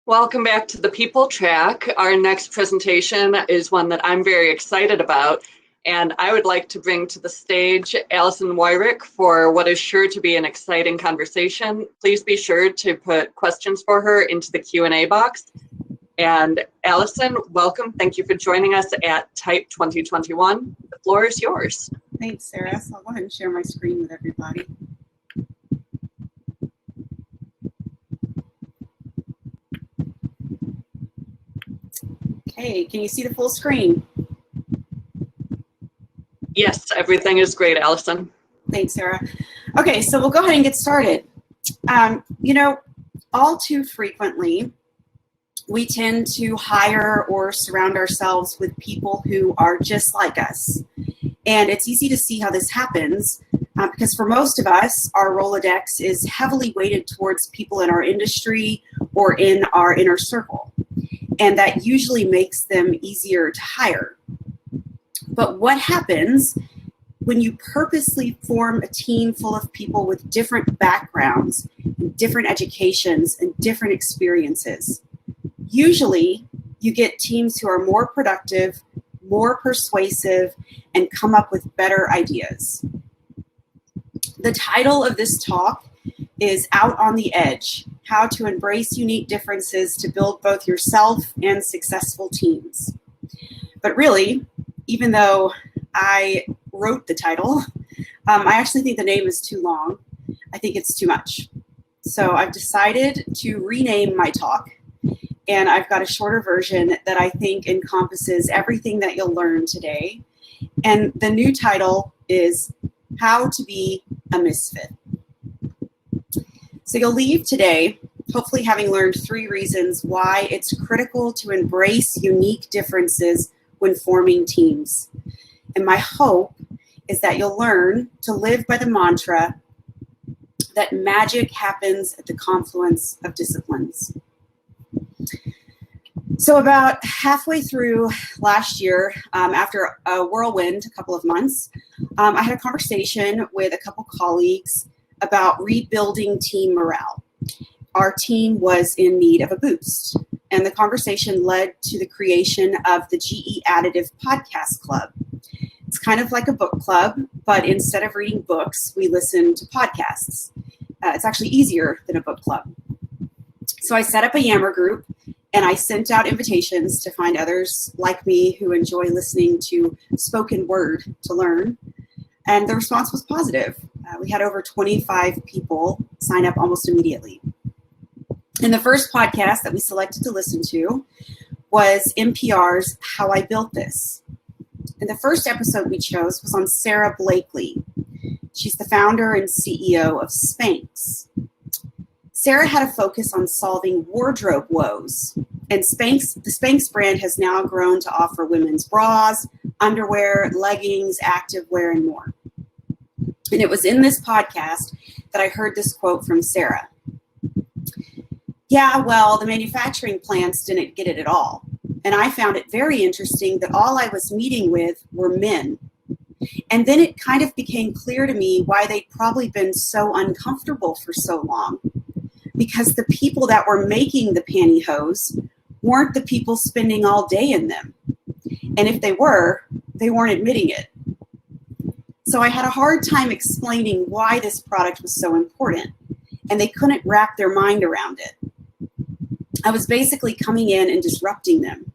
Welcome back to the People Track. Our next presentation is one that I'm very excited about, and I would like to bring to the stage Alison Wyrick for what is sure to be an exciting conversation. Please be sure to put questions for her into the Q&A box. And Alison, welcome. Thank you for joining us at Type 2021. The floor is yours. Thanks, Sarah. So I'll go ahead and share my screen with everybody. Okay, can you see the full screen? Yes, everything is great, Alison. Thanks, Sarah. Okay, so we'll go ahead and get started. All too frequently, we tend to hire or surround ourselves with people who are just like us. And it's easy to see how this happens because for most of us, our Rolodex is heavily weighted towards people in our industry or in our inner circle. And that usually makes them easier to hire. But what happens when you purposely form a team full of people with different backgrounds, different educations, and different experiences? Usually, you get teams who are more productive, more persuasive, and come up with better ideas. The title of this talk is Out on the Edge: How to Embrace Unique Differences to Build Both Yourself and Successful Teams. But really, even though I wrote the title, I actually think the name is too long. I think it's too much. So I've decided to rename my talk, and I've got a shorter version that I think encompasses everything that you'll learn today. And the new title is How to Be a Misfit. So you'll leave today hopefully having learned 3 reasons why it's critical to embrace unique differences when forming teams. And my hope is that you'll learn to live by the mantra that magic happens at the confluence of disciplines. So about halfway through last year, after a whirlwind, a couple of months, I had a conversation with a couple colleagues about rebuilding team morale. Our team was in need of a boost, and the conversation led to the creation of the GE Additive Podcast Club. It's kind of like a book club, but instead of reading books, we listen to podcasts. It's actually easier than a book club. So I set up a Yammer group, and I sent out invitations to find others like me who enjoy listening to spoken word to learn. And the response was positive. We had over 25 people sign up almost immediately. And the first podcast that we selected to listen to was NPR's How I Built This. And the first episode we chose was on Sarah Blakely. She's the founder and CEO of Spanx. Sarah had a focus on solving wardrobe woes. And the Spanx brand has now grown to offer women's bras, underwear, leggings, activewear, and more. And it was in this podcast that I heard this quote from Sarah. Yeah, well, the manufacturing plants didn't get it at all. And I found it very interesting that all I was meeting with were men. And then it kind of became clear to me why they'd probably been so uncomfortable for so long. Because the people that were making the pantyhose weren't the people spending all day in them. And if they were, they weren't admitting it. So I had a hard time explaining why this product was so important, and they couldn't wrap their mind around it. I was basically coming in and disrupting them.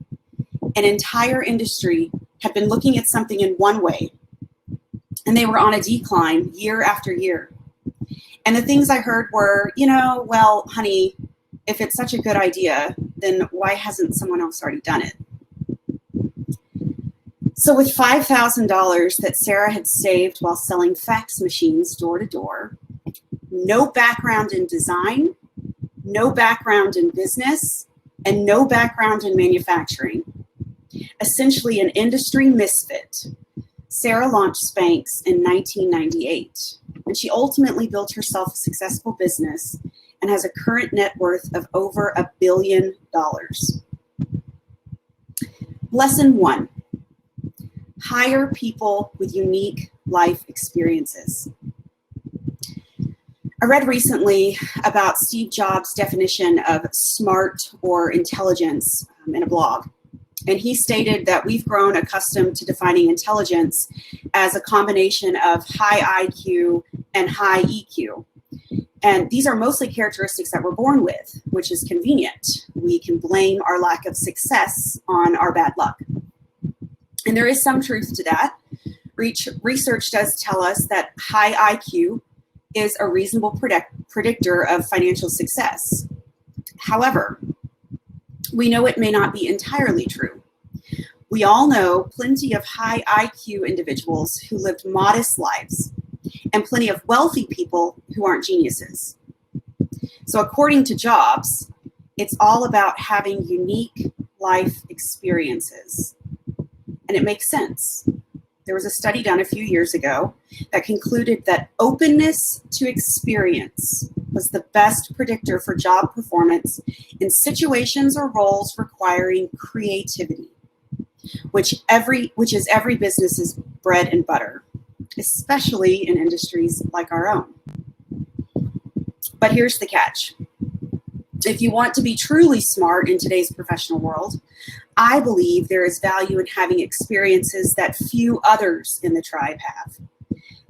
An entire industry had been looking at something in one way, and they were on a decline year after year. And the things I heard were, well, honey, if it's such a good idea, then why hasn't someone else already done it? So with $5,000 that Sarah had saved while selling fax machines door to door, no background in design, no background in business, and no background in manufacturing, essentially an industry misfit, Sarah launched Spanx in 1998, and she ultimately built herself a successful business and has a current net worth of over $1 billion. Lesson 1. Hire people with unique life experiences. I read recently about Steve Jobs' definition of smart or intelligence in a blog. And he stated that we've grown accustomed to defining intelligence as a combination of high IQ and high EQ. And these are mostly characteristics that we're born with, which is convenient. We can blame our lack of success on our bad luck. And there is some truth to that. Research does tell us that high IQ is a reasonable predictor of financial success. However, we know it may not be entirely true. We all know plenty of high IQ individuals who lived modest lives and plenty of wealthy people who aren't geniuses. So according to Jobs, it's all about having unique life experiences. And it makes sense. There was a study done a few years ago that concluded that openness to experience was the best predictor for job performance in situations or roles requiring creativity, which is every business's bread and butter, especially in industries like our own. But here's the catch. If you want to be truly smart in today's professional world, I believe there is value in having experiences that few others in the tribe have.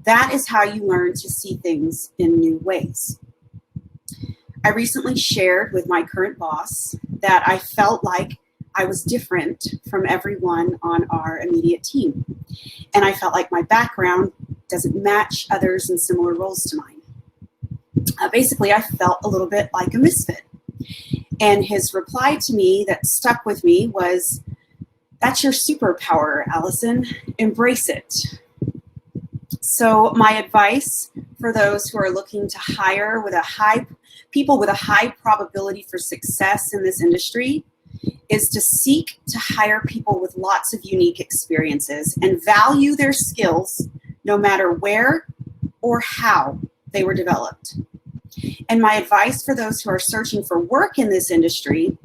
That is how you learn to see things in new ways. I recently shared with my current boss that I felt like I was different from everyone on our immediate team. And I felt like my background doesn't match others in similar roles to mine. Basically, I felt a little bit like a misfit. And his reply to me that stuck with me was, "That's your superpower, Allison. Embrace it." So my advice for those who are looking to hire people with a high probability for success in this industry is to seek to hire people with lots of unique experiences and value their skills no matter where or how they were developed. And my advice for those who are searching for work in this industry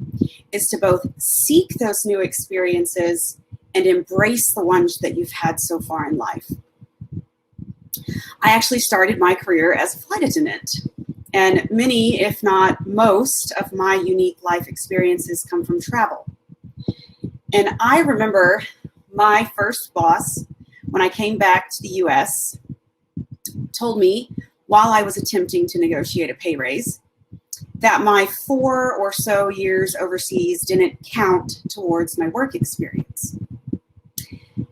is to both seek those new experiences and embrace the ones that you've had so far in life. I actually started my career as a flight attendant, and many, if not most, of my unique life experiences come from travel. And I remember my first boss, when I came back to the US, told me, while I was attempting to negotiate a pay raise, that my 4 or so years overseas didn't count towards my work experience.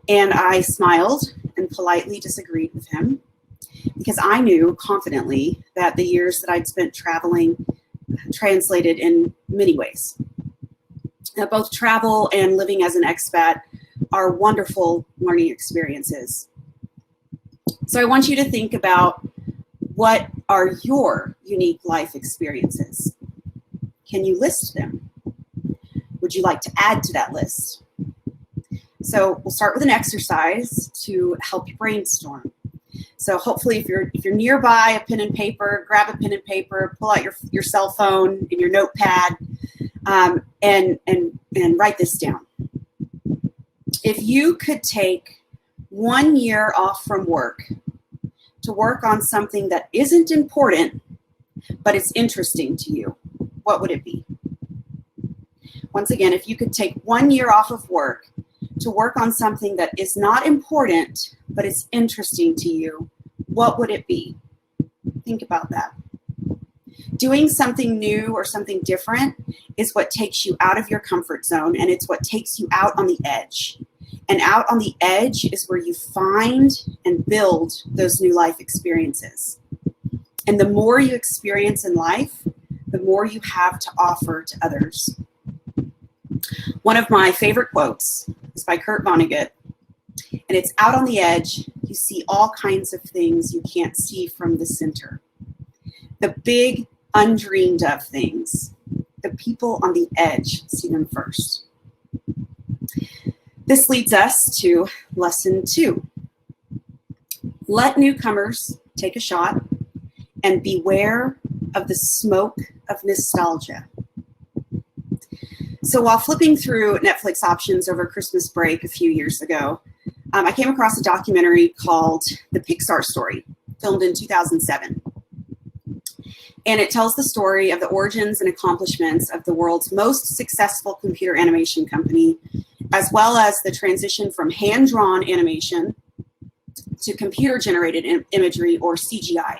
And I smiled and politely disagreed with him because I knew confidently that the years that I'd spent traveling translated in many ways. Now, both travel and living as an expat are wonderful learning experiences. So I want you to think about, what are your unique life experiences? Can you list them? Would you like to add to that list? So we'll start with an exercise to help you brainstorm. So hopefully if you're nearby a pen and paper, grab a pen and paper, pull out your cell phone and your notepad, and write this down. If you could take 1 year off from work to work on something that isn't important, but it's interesting to you, what would it be? Once again, if you could take 1 year off of work to work on something that is not important, but it's interesting to you, what would it be? Think about that. Doing something new or something different is what takes you out of your comfort zone, and it's what takes you out on the edge. And out on the edge is where you find and build those new life experiences. And the more you experience in life, the more you have to offer to others. One of my favorite quotes is by Kurt Vonnegut, and it's, "Out on the edge, you see all kinds of things you can't see from the center. The big, undreamed of things. The people on the edge see them first." This leads us to lesson 2. Let newcomers take a shot and beware of the smoke of nostalgia. So while flipping through Netflix options over Christmas break a few years ago, I came across a documentary called The Pixar Story, filmed in 2007. And it tells the story of the origins and accomplishments of the world's most successful computer animation company, as well as the transition from hand-drawn animation to computer-generated imagery, or CGI.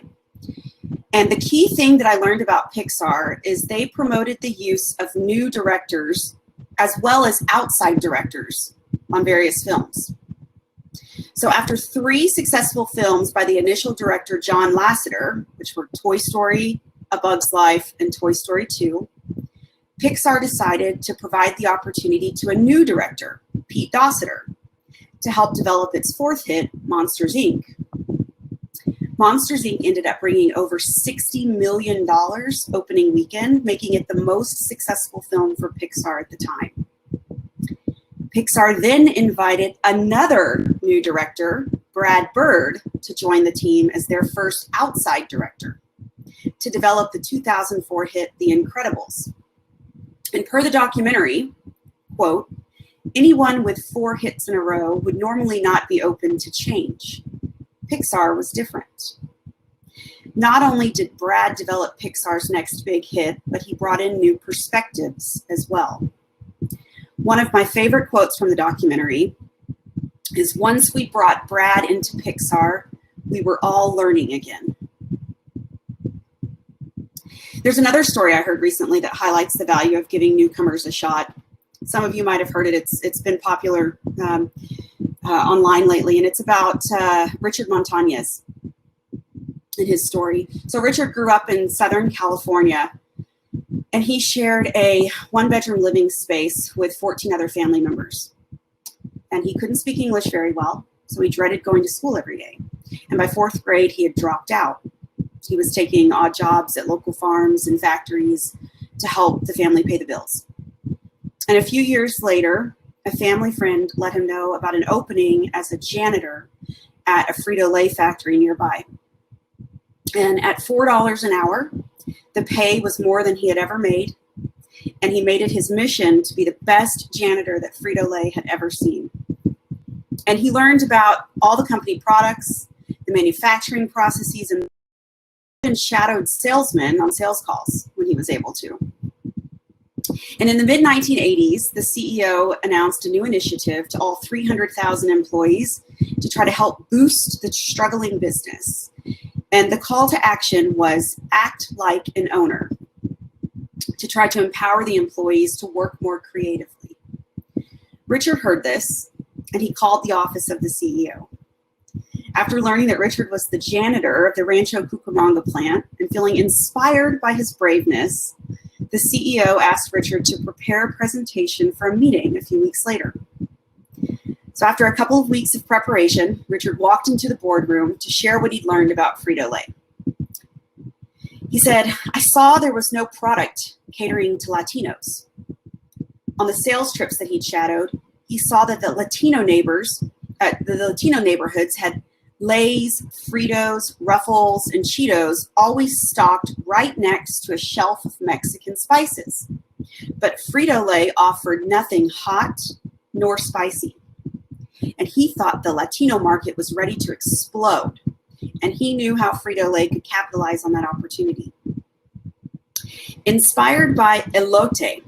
And the key thing that I learned about Pixar is they promoted the use of new directors as well as outside directors on various films. So after 3 successful films by the initial director John Lasseter, which were Toy Story, A Bug's Life, and Toy Story 2, Pixar decided to provide the opportunity to a new director, Pete Docter, to help develop its 4th hit, Monsters, Inc. Monsters, Inc. ended up bringing over $60 million opening weekend, making it the most successful film for Pixar at the time. Pixar then invited another new director, Brad Bird, to join the team as their first outside director to develop the 2004 hit, The Incredibles. And per the documentary, quote, anyone with 4 hits in a row would normally not be open to change. Pixar was different. Not only did Brad develop Pixar's next big hit, but he brought in new perspectives as well. One of my favorite quotes from the documentary is, once we brought Brad into Pixar, we were all learning again. There's another story I heard recently that highlights the value of giving newcomers a shot. Some of you might have heard it. It's been popular online lately, and it's about Richard Montañez and his story. So Richard grew up in Southern California, and he shared a 1-bedroom living space with 14 other family members. And he couldn't speak English very well, so he dreaded going to school every day. And by 4th grade, he had dropped out. He was taking odd jobs at local farms and factories to help the family pay the bills. And a few years later, a family friend let him know about an opening as a janitor at a Frito-Lay factory nearby. And at $4 an hour, the pay was more than he had ever made, and he made it his mission to be the best janitor that Frito-Lay had ever seen. And he learned about all the company products, the manufacturing processes, and even shadowed salesmen on sales calls when he was able to. And in the mid-1980s, the CEO announced a new initiative to all 300,000 employees to try to help boost the struggling business. And the call to action was act like an owner, to try to empower the employees to work more creatively. Richard heard this, and he called the office of the CEO. After learning that Richard was the janitor of the Rancho Cucamonga plant and feeling inspired by his braveness, the CEO asked Richard to prepare a presentation for a meeting a few weeks later. So after a couple of weeks of preparation, Richard walked into the boardroom to share what he'd learned about Frito-Lay. He said, I saw there was no product catering to Latinos. On the sales trips that he'd shadowed, he saw that the Latino neighborhoods had Lay's, Fritos, Ruffles, and Cheetos always stocked right next to a shelf of Mexican spices. But Frito-Lay offered nothing hot nor spicy. And he thought the Latino market was ready to explode. And he knew how Frito-Lay could capitalize on that opportunity. Inspired by elote,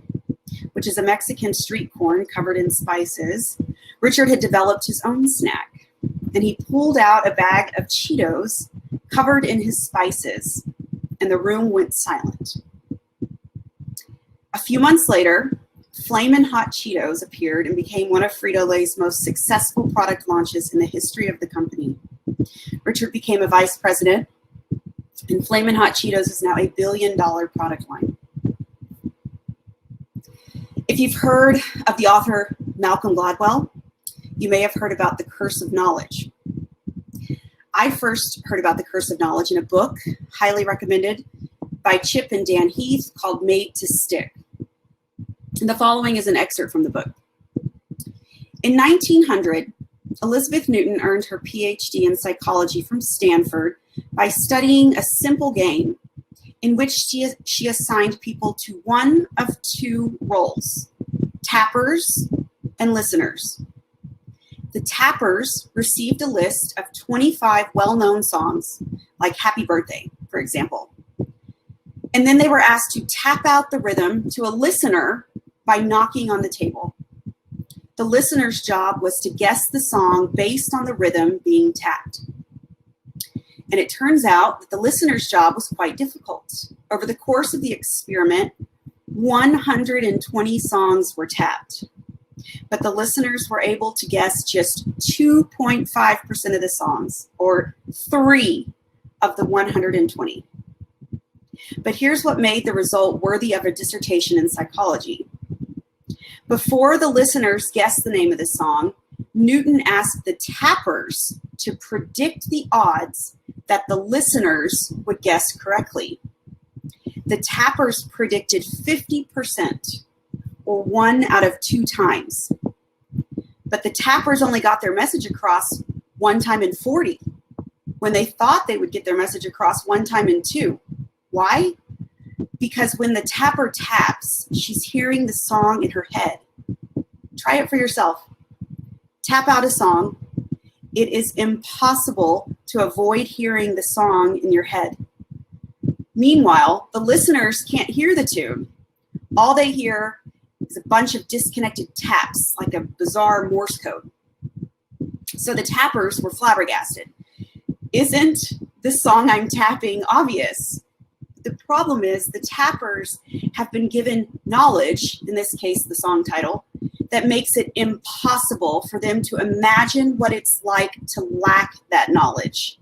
which is a Mexican street corn covered in spices, Richard had developed his own snack. And he pulled out a bag of Cheetos covered in his spices, and the room went silent. A few months later, Flamin' Hot Cheetos appeared and became one of Frito-Lay's most successful product launches in the history of the company. Richard became a vice president, and Flamin' Hot Cheetos is now a $1 billion product line. If you've heard of the author Malcolm Gladwell, you may have heard about the curse of knowledge. I first heard about the curse of knowledge in a book, highly recommended, by Chip and Dan Heath, called Made to Stick. And the following is an excerpt from the book. In 1900, Elizabeth Newton earned her PhD in psychology from Stanford by studying a simple game in which she assigned people to one of 2 roles, tappers and listeners. The tappers received a list of 25 well-known songs, like Happy Birthday, for example. And then they were asked to tap out the rhythm to a listener by knocking on the table. The listener's job was to guess the song based on the rhythm being tapped. And it turns out that the listener's job was quite difficult. Over the course of the experiment, 120 songs were tapped, but the listeners were able to guess just 2.5% of the songs, or 3 of the 120. But here's what made the result worthy of a dissertation in psychology. Before the listeners guessed the name of the song, Newton asked the tappers to predict the odds that the listeners would guess correctly. The tappers predicted 50%, or 1 out of 2 times. But the tappers only got their message across 1 time in 40, when they thought they would get their message across 1 time in 2. Why? Because when the tapper taps, she's hearing the song in her head. Try it for yourself. Tap out a song. It is impossible to avoid hearing the song in your head. Meanwhile, the listeners can't hear the tune. All they hear is a bunch of disconnected taps, like a bizarre Morse code. So the tappers were flabbergasted. Isn't the song I'm tapping obvious? The problem is the tappers have been given knowledge, in this case the song title, that makes it impossible for them to imagine what it's like to lack that knowledge.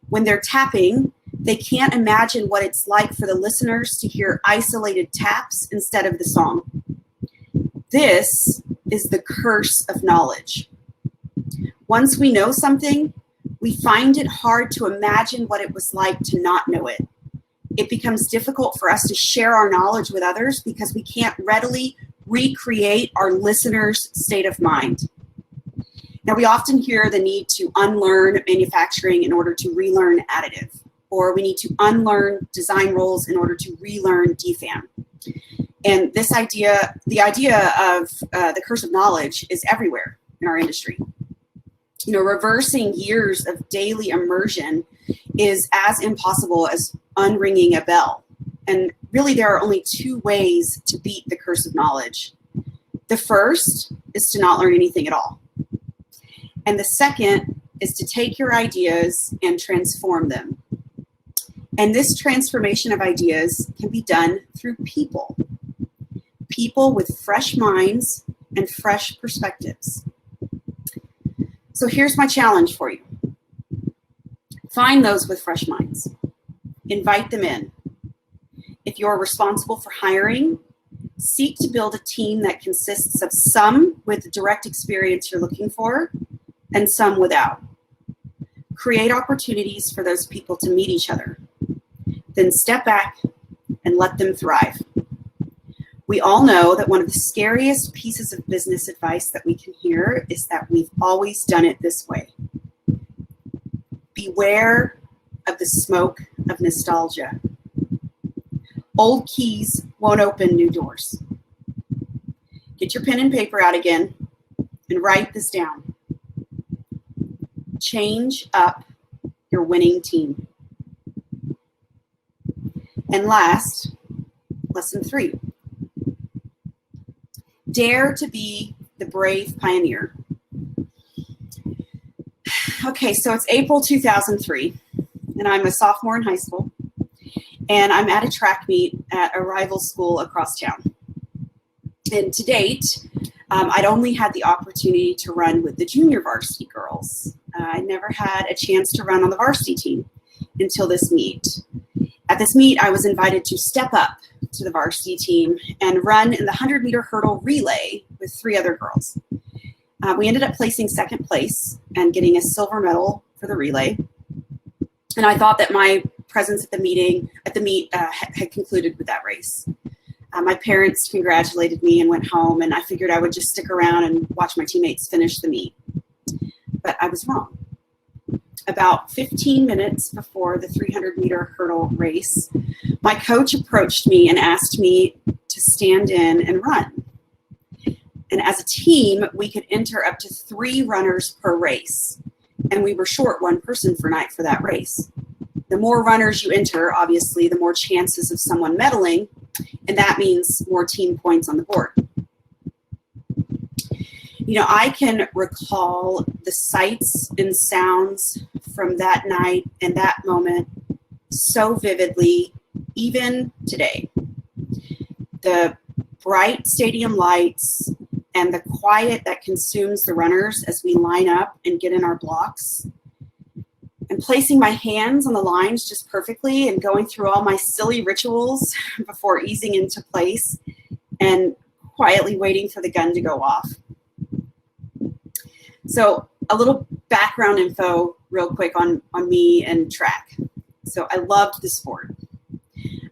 When they're tapping, they can't imagine what it's like for the listeners to hear isolated taps instead of the song. This is the curse of knowledge. Once we know something, we find it hard to imagine what it was like to not know it. It becomes difficult for us to share our knowledge with others because we can't readily recreate our listeners' state of mind. Now, we often hear the need to unlearn manufacturing in order to relearn additive, or we need to unlearn design roles in order to relearn DFAM. And this idea, the idea of the curse of knowledge, is everywhere in our industry. You know, reversing years of daily immersion is as impossible as unringing a bell. And really, there are only 2 ways to beat the curse of knowledge. The first is to not learn anything at all. And the second is to take your ideas and transform them. And this transformation of ideas can be done through people. People with fresh minds and fresh perspectives. So here's my challenge for you. Find those with fresh minds. Invite them in. If you're responsible for hiring, seek to build a team that consists of some with the direct experience you're looking for and some without. Create opportunities for those people to meet each other. Then step back and let them thrive. We all know that one of the scariest pieces of business advice that we can hear is that we've always done it this way. Beware of the smoke of nostalgia. Old keys won't open new doors. Get your pen and paper out again and write this down. Change up your winning team. And last, lesson 3. Dare to be the brave pioneer. Okay, so it's April 2003, and I'm a sophomore in high school, and I'm at a track meet at a rival school across town. And to date, I'd only had the opportunity to run with the junior varsity girls. I never had a chance to run on the varsity team until this meet. At this meet, I was invited to step up to the varsity team and run in the 100-meter hurdle relay with 3 other girls. We ended up placing second place and getting a silver medal for the relay. And I thought that my presence at the meet had concluded with that race. My parents congratulated me and went home, and I figured I would just stick around and watch my teammates finish the meet. But I was wrong. About 15 minutes before the 300-meter hurdle race, my coach approached me and asked me to stand in and run. And as a team, we could enter up to 3 runners per race. And we were short 1 person for that race. the more runners you enter, obviously, the more chances of someone medaling, and that means more team points on the board. You know, I can recall the sights and sounds from that night and that moment so vividly, even today. The bright stadium lights and the quiet that consumes the runners as we line up and get in our blocks, and placing my hands on the lines just perfectly and going through all my silly rituals before easing into place and quietly waiting for the gun to go off. So a little background info real quick on me and track. So I loved the sport.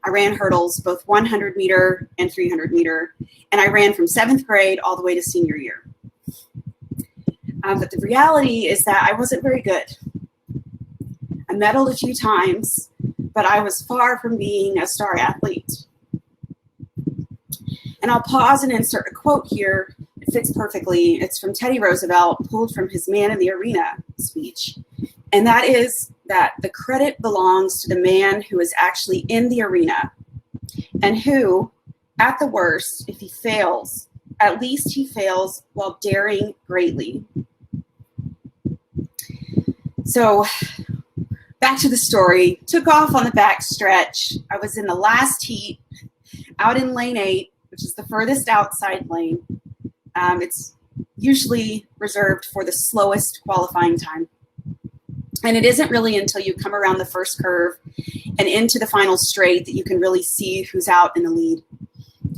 I ran hurdles, both 100 meter and 300 meter, and I ran from 7th grade all the way to senior year. But the reality is that I wasn't very good. I medaled a few times, but I was far from being a star athlete. And I'll pause and insert a quote here. It fits perfectly. It's from Teddy Roosevelt, pulled from his Man in the Arena speech. And that is that the credit belongs to the man who is actually in the arena and who, at the worst, if he fails, at least he fails while daring greatly. So back to the story. Took off on the back stretch. I was in the last heat out in lane 8, which is the furthest outside lane. It's usually reserved for the slowest qualifying time. And it isn't really until you come around the first curve and into the final straight that you can really see who's out in the lead.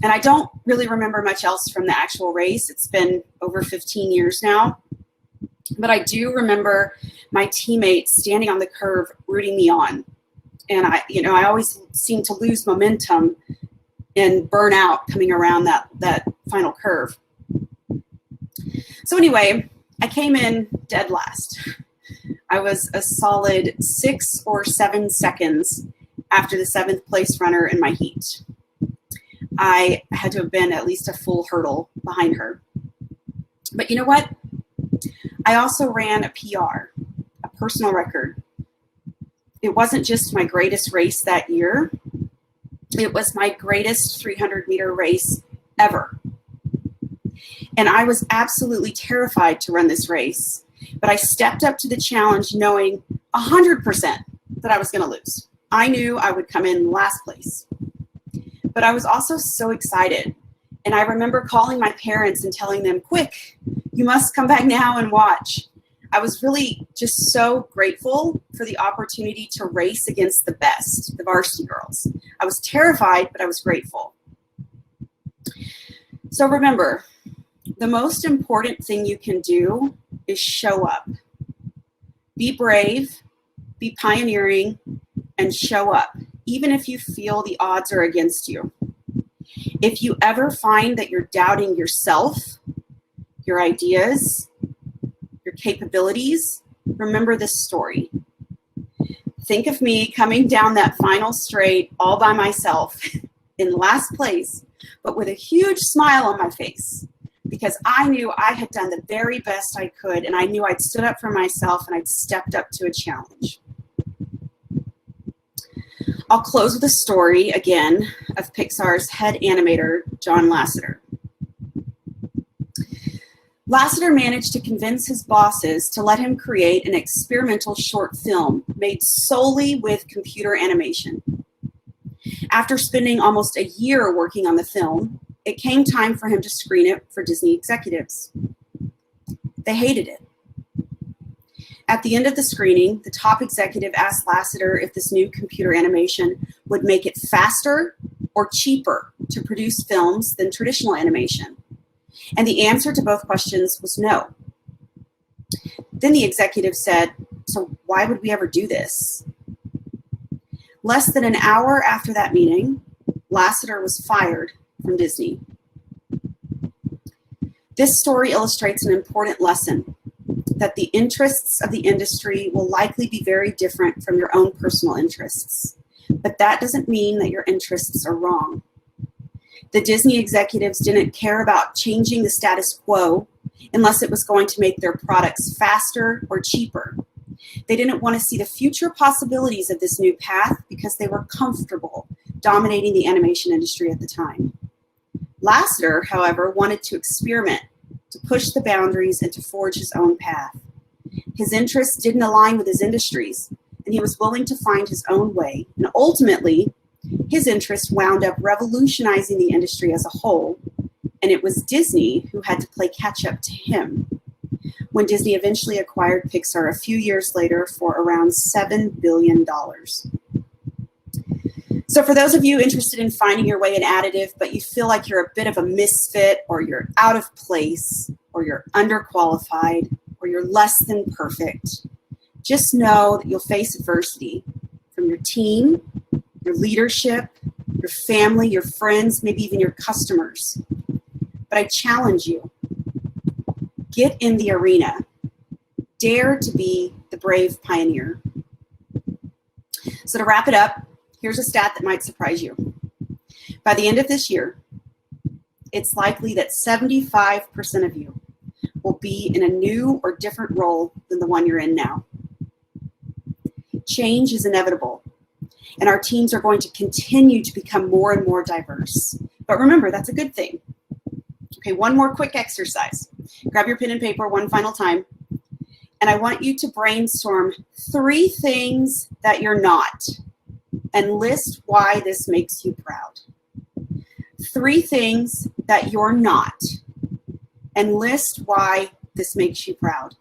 And I don't really remember much else from the actual race. It's been over 15 years now. But I do remember my teammates standing on the curve rooting me on. And I always seem to lose momentum and burn out coming around that final curve. So anyway, I came in dead last. I was a solid 6 or 7 seconds after the 7th place runner in my heat. I had to have been at least a full hurdle behind her. But you know what? I also ran a PR, a personal record. It wasn't just my greatest race that year. It was my greatest 300-meter race ever. And I was absolutely terrified to run this race. But I stepped up to the challenge knowing 100% that I was going to lose. I knew I would come in last place. But I was also so excited. And I remember calling my parents and telling them, quick, you must come back now and watch. I was really just so grateful for the opportunity to race against the best, the varsity girls. I was terrified, but I was grateful. So remember, the most important thing you can do is show up. Be brave, be pioneering, and show up, even if you feel the odds are against you. If you ever find that you're doubting yourself, your ideas, your capabilities, remember this story. Think of me coming down that final straight all by myself in last place, but with a huge smile on my face, because I knew I had done the very best I could, and I knew I'd stood up for myself and I'd stepped up to a challenge. I'll close with a story, again, of Pixar's head animator, John Lasseter. Lasseter managed to convince his bosses to let him create an experimental short film made solely with computer animation. After spending almost a year working on the film, it came time for him to screen it for Disney executives. They hated it. At the end of the screening, the top executive asked Lasseter if this new computer animation would make it faster or cheaper to produce films than traditional animation. And the answer to both questions was no. Then the executive said, so why would we ever do this? Less than an hour after that meeting, Lasseter was fired from Disney. This story illustrates an important lesson, that the interests of the industry will likely be very different from your own personal interests. But that doesn't mean that your interests are wrong. The Disney executives didn't care about changing the status quo unless it was going to make their products faster or cheaper. They didn't want to see the future possibilities of this new path because they were comfortable dominating the animation industry at the time. Lasseter, however, wanted to experiment, to push the boundaries, and to forge his own path. His interests didn't align with his industry's, and he was willing to find his own way. And ultimately, his interest wound up revolutionizing the industry as a whole, and it was Disney who had to play catch up to him when Disney eventually acquired Pixar a few years later for around $7 billion. So for those of you interested in finding your way in additive, but you feel like you're a bit of a misfit, or you're out of place, or you're underqualified, or you're less than perfect, just know that you'll face adversity from your team, your leadership, your family, your friends, maybe even your customers. But I challenge you, get in the arena. Dare to be the brave pioneer. So to wrap it up, here's a stat that might surprise you. By the end of this year, it's likely that 75% of you will be in a new or different role than the one you're in now. Change is inevitable, and our teams are going to continue to become more and more diverse. But remember, that's a good thing. Okay, one more quick exercise. Grab your pen and paper one final time, and I want you to brainstorm 3 things that you're not, and list why this makes you proud. 3 things that you're not, and list why this makes you proud.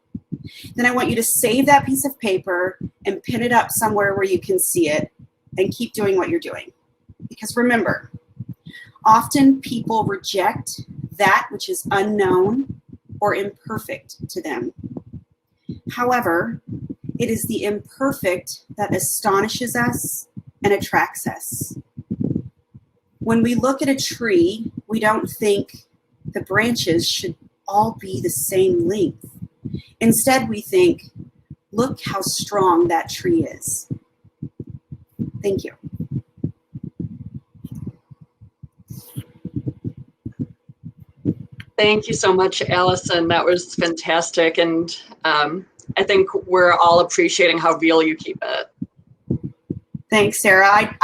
Then I want you to save that piece of paper and pin it up somewhere where you can see it, and keep doing what you're doing. Because remember, often people reject that which is unknown or imperfect to them. However, it is the imperfect that astonishes us and attracts us. When we look at a tree, we don't think the branches should all be the same length. Instead, we think, look how strong that tree is. Thank you. Thank you so much, Alison. That was fantastic. And I think we're all appreciating how real you keep it. Thanks, Sarah.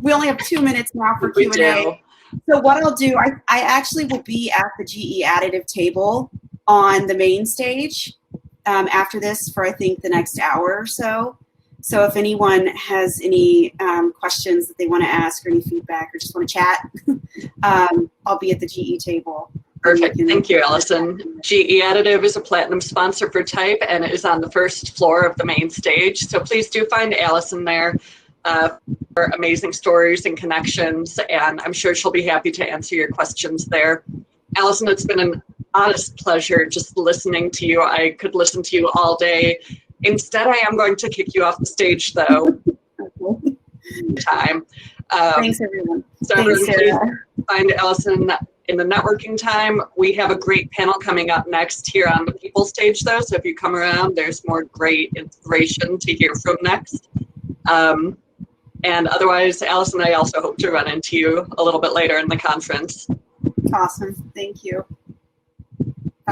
We only have 2 minutes now for Q&A. So what I'll do, I actually will be at the GE Additive table on the main stage after this for, I think, the next hour or so. So if anyone has any questions that they want to ask or any feedback or just want to chat, I'll be at the GE table. Perfect. Thank you, Alison. GE Additive is a platinum sponsor for Type, and it is on the first floor of the main stage. So please do find Alison there for amazing stories and connections, and I'm sure she'll be happy to answer your questions there. Alison, it's been an honest pleasure just listening to you. I could listen to you all day. Instead, I am going to kick you off the stage, though. Time. Thanks, everyone. So Thanks, everyone, please find Alison in the networking time. We have a great panel coming up next here on the people stage, though. So if you come around, there's more great inspiration to hear from next. And otherwise, Alison, I also hope to run into you a little bit later in the conference. Awesome. Thank you.